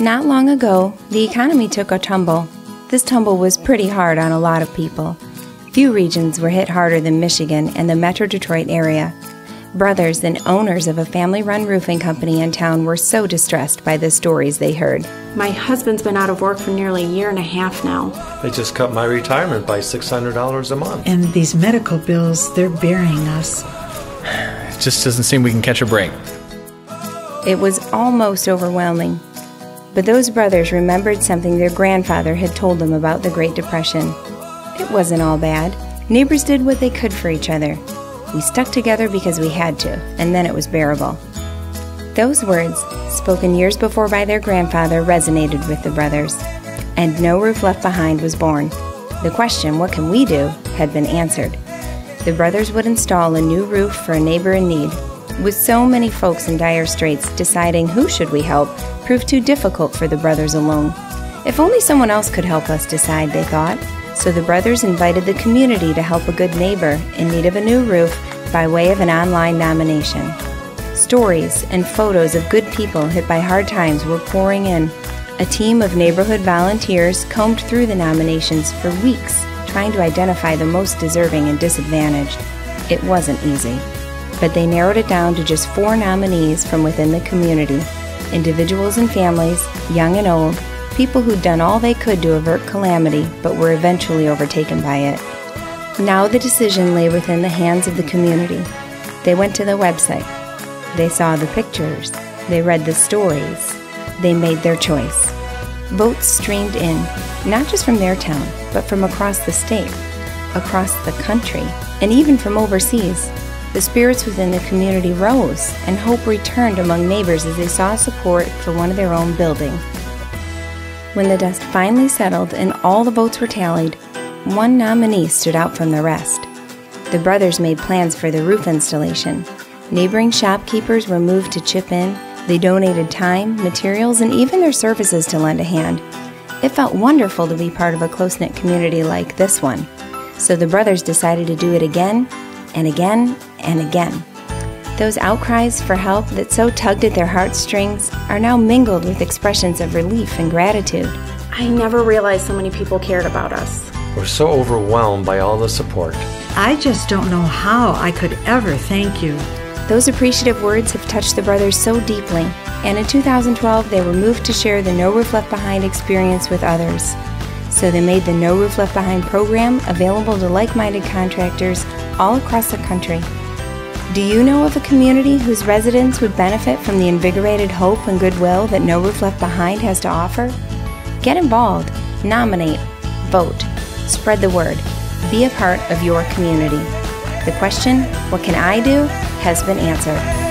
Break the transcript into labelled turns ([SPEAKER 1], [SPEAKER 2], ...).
[SPEAKER 1] Not long ago, the economy took a tumble. This tumble was pretty hard on a lot of people. Few regions were hit harder than Michigan and the Metro Detroit area. Brothers and owners of a family-run roofing company in town were so distressed by the stories they heard.
[SPEAKER 2] My husband's been out of work for nearly a year and a half now.
[SPEAKER 3] They just cut my retirement by $600 a month.
[SPEAKER 4] And these medical bills, they're burying us.
[SPEAKER 5] It just doesn't seem we can catch a break.
[SPEAKER 1] It was almost overwhelming. But those brothers remembered something their grandfather had told them about the Great Depression. It wasn't all bad. Neighbors did what they could for each other. We stuck together because we had to, and then it was bearable. Those words, spoken years before by their grandfather, resonated with the brothers, and No Roof Left Behind was born. The question, what can we do, had been answered. The brothers would install a new roof for a neighbor in need. With so many folks in dire straits, deciding who should we help proved too difficult for the brothers alone. If only someone else could help us decide, they thought. So the brothers invited the community to help a good neighbor in need of a new roof by way of an online nomination. Stories and photos of good people hit by hard times were pouring in. A team of neighborhood volunteers combed through the nominations for weeks, trying to identify the most deserving and disadvantaged. It wasn't easy, but they narrowed it down to just 4 nominees from within the community. Individuals and families, young and old, people who'd done all they could to avert calamity, but were eventually overtaken by it. Now the decision lay within the hands of the community. They went to the website. They saw the pictures. They read the stories. They made their choice. Votes streamed in, not just from their town, but from across the state, across the country, and even from overseas. The spirits within the community rose, and hope returned among neighbors as they saw support for one of their own building. When the dust finally settled and all the votes were tallied, one nominee stood out from the rest. The brothers made plans for the roof installation. Neighboring shopkeepers were moved to chip in. They donated time, materials, and even their services to lend a hand. It felt wonderful to be part of a close-knit community like this one. So the brothers decided to do it again, and again, and again. Those outcries for help that so tugged at their heartstrings are now mingled with expressions of relief and gratitude.
[SPEAKER 2] I never realized so many people cared about us.
[SPEAKER 3] We're so overwhelmed by all the support.
[SPEAKER 4] I just don't know how I could ever thank you.
[SPEAKER 1] Those appreciative words have touched the brothers so deeply, and in 2012 they were moved to share the No Roof Left Behind experience with others. So they made the No Roof Left Behind program available to like-minded contractors all across the country. Do you know of a community whose residents would benefit from the invigorated hope and goodwill that No Roof Left Behind has to offer? Get involved, nominate, vote, spread the word, be a part of your community. The question, what can I do, has been answered.